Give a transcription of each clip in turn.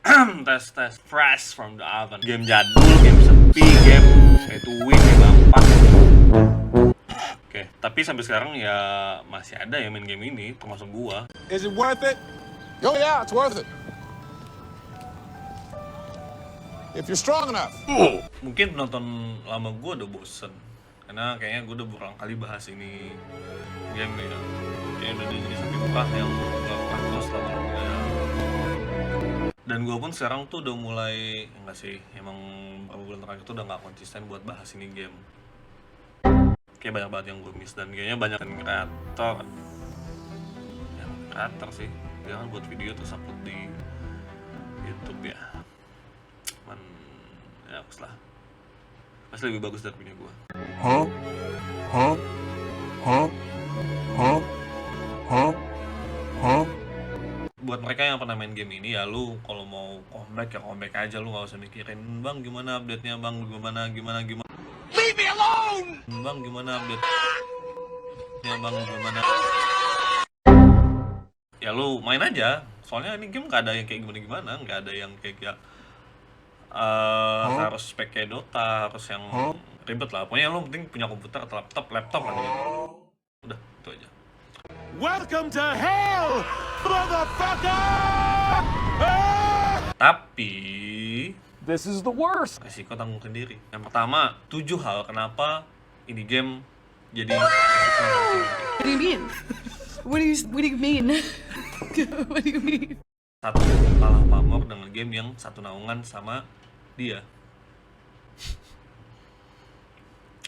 tes fresh from the oven. Game jadul, game sepi, game pay to win, game ampas. Oke, tapi sampai sekarang ya masih ada yang main game ini, termasuk gua. Is it worth it? Oh yeah, it's worth it. If you're strong enough. Mungkin penonton lama gua udah bosen, karena kayaknya gua udah berulang kali bahas ini game ya. Kayaknya udah jadi sapi murah yang gak pernah terus lama-lamanya. Dan gue pun sekarang tuh udah mulai, enggak sih, emang beberapa bulan terakhir tuh udah gak konsisten buat bahas ini game. Kayak banyak banget yang gue miss, dan kayaknya banyak kreator yang kreator sih, dia kan buat video terus upload di YouTube ya. Cuman ya bagus lah, pasti lebih bagus dari punya gue. Buat mereka yang pernah main game ini ya, lu kalau mau comeback ya comeback aja, lu nggak usah mikirin bang gimana update-nya, bang gimana. Leave me alone. Bang gimana update-nya, bang gimana. Ya lu main aja, soalnya ini game nggak ada yang kayak gimana, nggak ada yang kayak harus spek kayak Dota, harus yang ribet lah. Pokoknya lu penting punya komputer atau laptop lah gitu. Udah, itu aja. Welcome to hell, motherfucker! Tapi This is the worst. resiko tanggung sendiri. Yang pertama, 7 hal kenapa ini game jadi resiko tanggung sendiri. What do you mean? What do you mean? What do you mean? 1, kalah pamor dengan game yang satu naungan sama dia.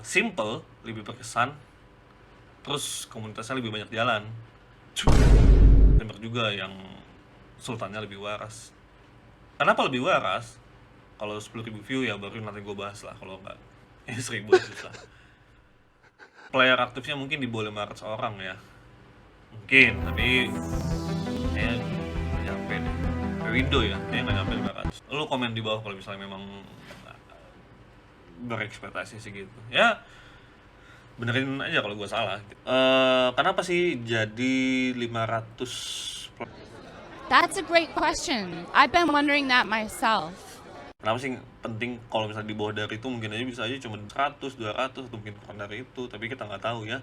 Simple, lebih berkesan, terus komunitasnya lebih banyak jalan. Bener juga yang sultannya lebih waras. Kenapa lebih waras? Kalau 10.000 view ya baru nanti gue bahas lah, kalau enggak ya 1.000 susah. Player aktifnya mungkin di bawah 500 orang ya. Mungkin, tapi kayaknya nggak nyampe deh. Window ya, kayaknya nggak nyampe 500. Lu komen di bawah kalau misalnya memang berekspektasi sih gitu. Ya, benerin aja kalau gue salah. Kenapa sih jadi 500? That's a great question. I've been wondering that myself. Kenapa sih penting kalau misalnya di bawah dari itu, mungkin aja bisa aja cuma 100, 200 atau mungkin kurang dari itu, tapi kita nggak tahu ya.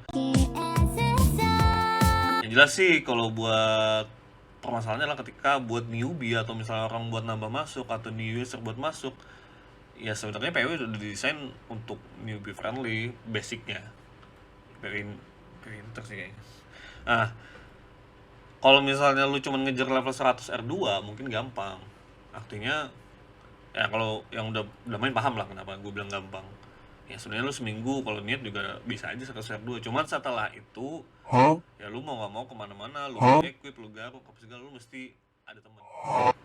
Yang jelas sih kalau buat permasalahannya adalah ketika buat newbie atau misalnya orang buat nambah masuk atau new user buat masuk, ya sebenarnya PW udah didesain untuk newbie friendly basicnya. Pinter sih kayaknya. Nah, kalau misalnya lu cuma ngejar level 100 R2 mungkin gampang. Artinya ya kalau yang udah main paham lah kenapa gue bilang gampang. Ya sebenarnya lu seminggu kalau niat juga bisa aja 100 R2. Cuman setelah itu ya lu mau nggak mau kemana-mana, lu equip, lu garuk, apa segala, lu mesti ada teman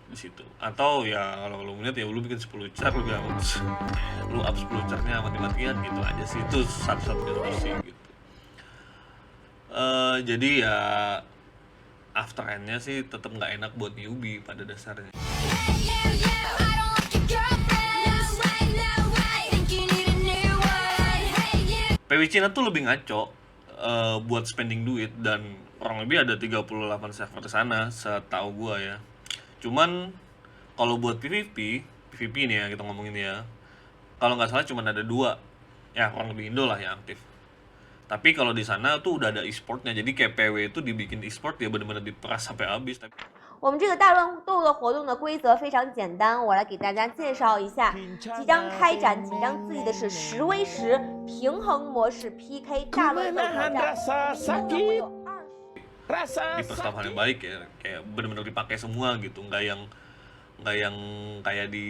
di situ. Atau ya kalau lu niat ya lu bikin 10 char, lu garuk, lu up 10 charnya mati-matian gitu aja sih. Itu satu-satunya solusi gitu. Jadi ya after end-nya sih tetap nggak enak buat newbie pada dasarnya. PW Cina tuh lebih ngaco buat spending duit, dan kurang lebih ada 38 server di sana setahu gua ya. Cuman kalau buat PvP nih ya kita ngomongin ya. Kalau nggak salah cuman ada 2. Ya kurang lebih Indo lah yang aktif. Tapi kalau di sana tuh udah ada e-sportnya, jadi kayak PW itu dibikin e-sport ya benar-benar diperas sampai habis. Tapi 我们这个大乱斗的活动的规则非常简单，我来给大家介绍一下。即将开展、紧张刺激的是10v10平衡模式 PK 大乱斗挑战，一共呢会有20。 diperas hal yang baik ya, kayak benar-benar dipakai semua gitu, nggak yang kayak di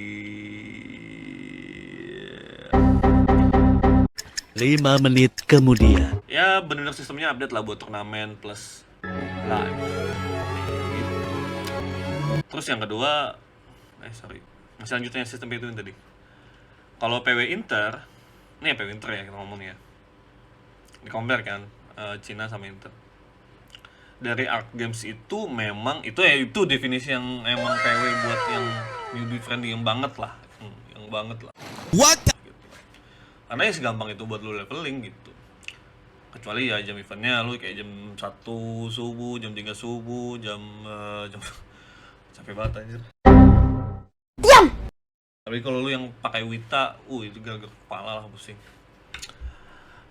5 menit kemudian. ya benar-benar sistemnya update lah buat turnamen plus live gitu. Terus yang kedua, masih lanjutnya sistem itu tadi. Kalau PW Inter, ini ya PW Inter ya kita ngomong ya, di compare kan Cina sama Inter. Dari Arc Games itu memang itu definisi yang emang PW buat yang newbie friendly yang banget lah. What? Gitu. Karena ya segampang itu buat lu leveling gitu. Kecuali ya jam eventnya lu kayak jam 1 subuh, jam 3 subuh, jam capek banget anjir. Tapi kalau lu yang pakai Wita, itu gara-gara kepala lah pusing.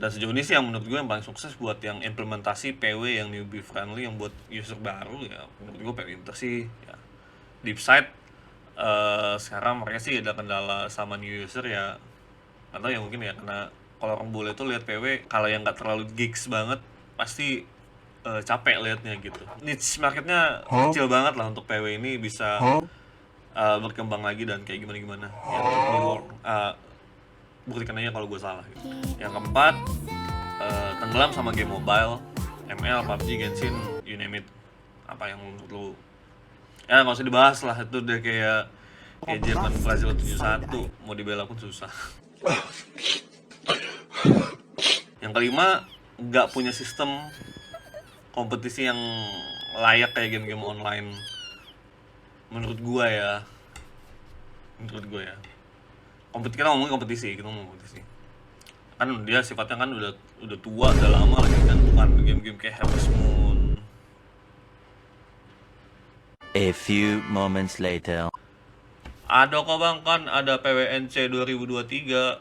Dan sejauh ini sih yang menurut gue yang paling sukses buat yang implementasi PW yang newbie friendly, yang buat user baru ya menurut gue PW Inter sih ya. Deepside sekarang mereka sih ada kendala sama new user ya, atau ya mungkin ya karena kalau orang bule tuh lihat PW kalau yang nggak terlalu gigs banget pasti capek liatnya gitu. Niche marketnya kecil banget lah untuk PW ini bisa berkembang lagi dan kayak gimana ya untuk new world. Buktikan aja kalau gue salah gitu. Yang keempat, tenggelam sama game mobile, ML, PUBG, Genshin, you name it. Apa yang menurut lu? Ya nggak usah dibahas lah, itu udah kayak Jerman Brazil 7-1, mau dibela pun susah. Yang kelima, nggak punya sistem kompetisi yang layak kayak game-game online. Menurut gue ya. Kita ngomongin kompetisi, kan dia sifatnya kan udah tua, udah lama lagi kan, bukan game-game kayak Harvest Moon. A few moments later. Ada kok bang, kan ada PWNC 2023.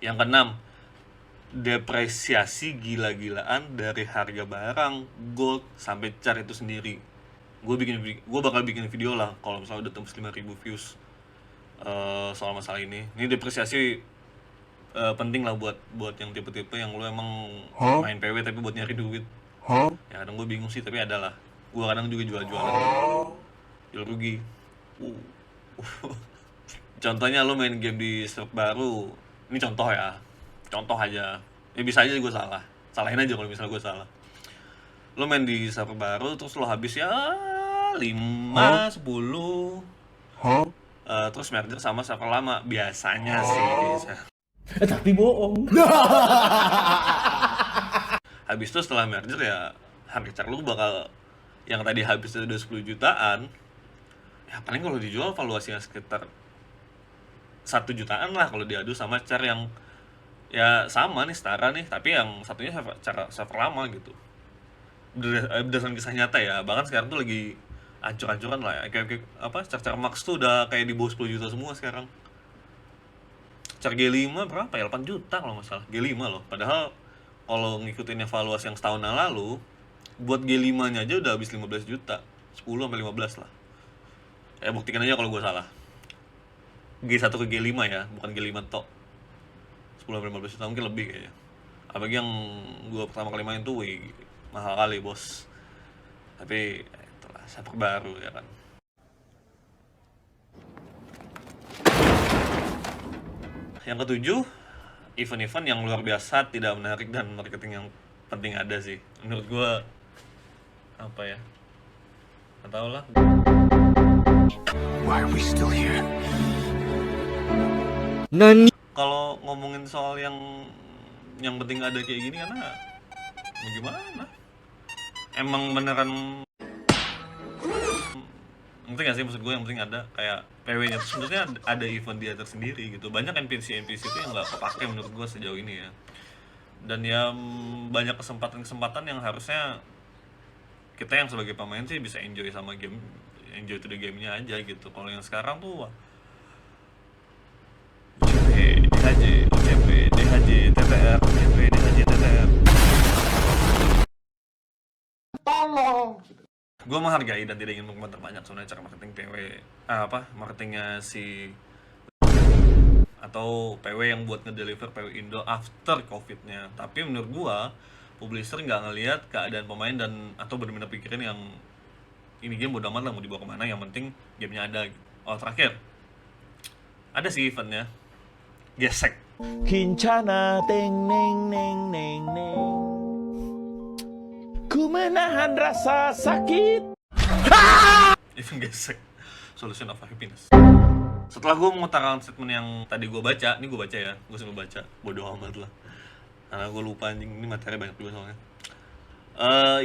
Yang keenam, depresiasi gila-gilaan dari harga barang gold sampai chart itu sendiri. Gue bakal bikin video lah kalau misalnya udah tembus 5.000 views soal masalah ini. Ini depresiasi penting lah buat yang tipe-tipe yang lu emang main PW tapi buat nyari duit. Ya kadang gue bingung sih, tapi ada lah. Gue kadang juga jual-jualan, jual rugi. Contohnya lu main game di server baru. Ini contoh aja. Ya bisa aja gue salah. Salahin aja kalau misalnya gue salah. Lo main di server baru terus lo habis ya 5, 10. Terus merger sama server lama. Biasanya sih. Tapi bohong. Habis itu setelah merger ya harga chart lo bakal yang tadi habis itu udah 10 jutaan. Ya paling kalau dijual valuasinya sekitar 1 jutaan lah kalau diadu sama chart yang ya sama nih, setara nih, tapi yang satunya server lama gitu. Berdasarkan kisah nyata ya, bahkan sekarang tuh lagi ancur-ancuran lah ya. Kayak chart max tuh udah kayak di bawah 10 juta semua sekarang. Chart G5 berapa ya? 8 juta kalau nggak salah. G5 loh. Padahal kalau ngikutin evaluasi yang setahun yang lalu, buat G5 nya aja udah habis 15 juta. 10 sampai 15 lah. Ya buktikan aja kalau gue salah. G1 ke G5 ya, bukan G5 tok. 10-15 juta mungkin lebih kayaknya. Apalagi yang gue pertama kali main tuh mahal kali bos. Tapi itulah server baru ya kan. Yang ketujuh, event-event yang luar biasa, tidak menarik, dan marketing yang penting ada sih. Menurut gue apa ya, nggak tau lah. Why are we still here? Kalau ngomongin soal yang penting ada kayak gini, karena mau gimana? Emang beneran ngerti gak sih maksud gue, yang penting ada kayak PW-nya tuh sebenarnya ada event dia tersendiri gitu. Banyak NPC itu yang nggak kepake menurut gue sejauh ini ya. Dan ya banyak kesempatan yang harusnya kita yang sebagai pemain sih bisa enjoy sama game, enjoy to the game-nya aja gitu. Kalau yang sekarang tuh DHJ, OCP, DHJ, TTR, OCP, DHJ, TTR. Tolong. Gue menghargai dan tidak ingin berkomentar banyak sebenarnya cara marketing marketingnya si atau PW yang buat ngedeliver PW Indo after COVID-nya. Tapi menurut gue, publisher nggak ngelihat keadaan pemain dan atau benar-benar pikirin yang ini game bodo amat lah mau dibawa kemana, yang penting gamenya ada. Oh terakhir, ada sih eventnya. Gesek. Kincana teng neng neng neng neng. Ku menahan rasa sakit. Event Gesek, Solution of Happiness. Setelah gue mengutarakan statement yang tadi gue baca, ini gue baca ya, gue sambil baca, bodo amat lah. Karena gue lupa anjing, ini materi banyak juga soalnya.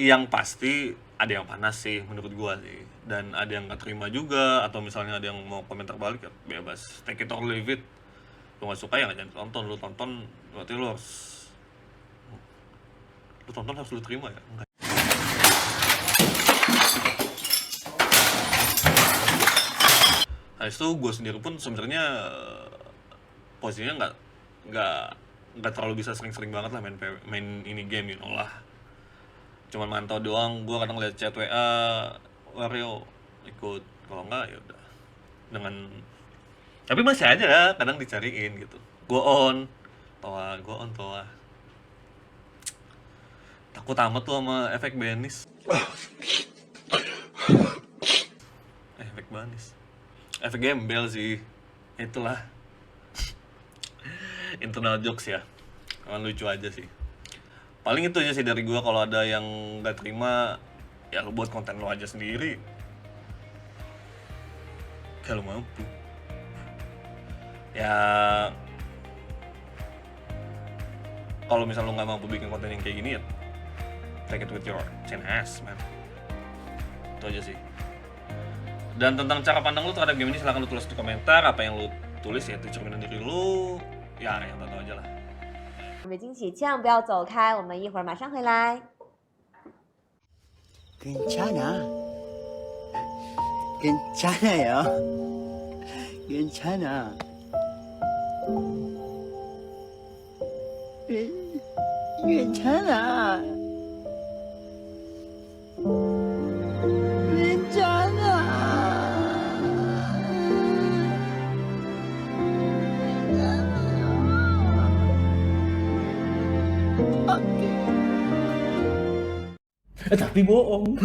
Yang pasti ada yang panas sih menurut gue sih, dan ada yang gak terima juga, atau misalnya ada yang mau komentar balik ya bebas, take it or leave it. Lu nggak suka ya nggak jangan tonton, lu tonton berarti lu tonton harus lu terima ya. Enggak. Habis itu gue sendiri pun sebenarnya posisinya nggak terlalu bisa sering-sering banget lah main ini game, you know lah. Cuman mantau doang, gue kadang lihat chat WA Wario ikut, kalau enggak ya udah dengan, tapi masih aja lah kadang dicariin gitu. Gue on toa takut amat tuh sama efek Banis. Efek Banis, efek gembel sih, itulah internal jokes ya, emang lucu aja sih. Paling itu aja sih dari gua. Kalau ada yang nggak terima ya lu buat konten lu aja sendiri kalau mampu ya. Kalau misal lu nggak mampu bikin konten yang kayak gini ya take it with your chin ass man. Itu aja sih. Dan tentang cara pandang lu terhadap game ini silahkan lu tulis di komentar. Apa yang lu tulis ya itu cerminan diri lu ya, yang tahu aja lah. 我们惊喜，千万不要走开，我们一会儿马上回来。 괜찮아. 괜찮아요. 괜찮아. 괜찮아. Tapi bohong.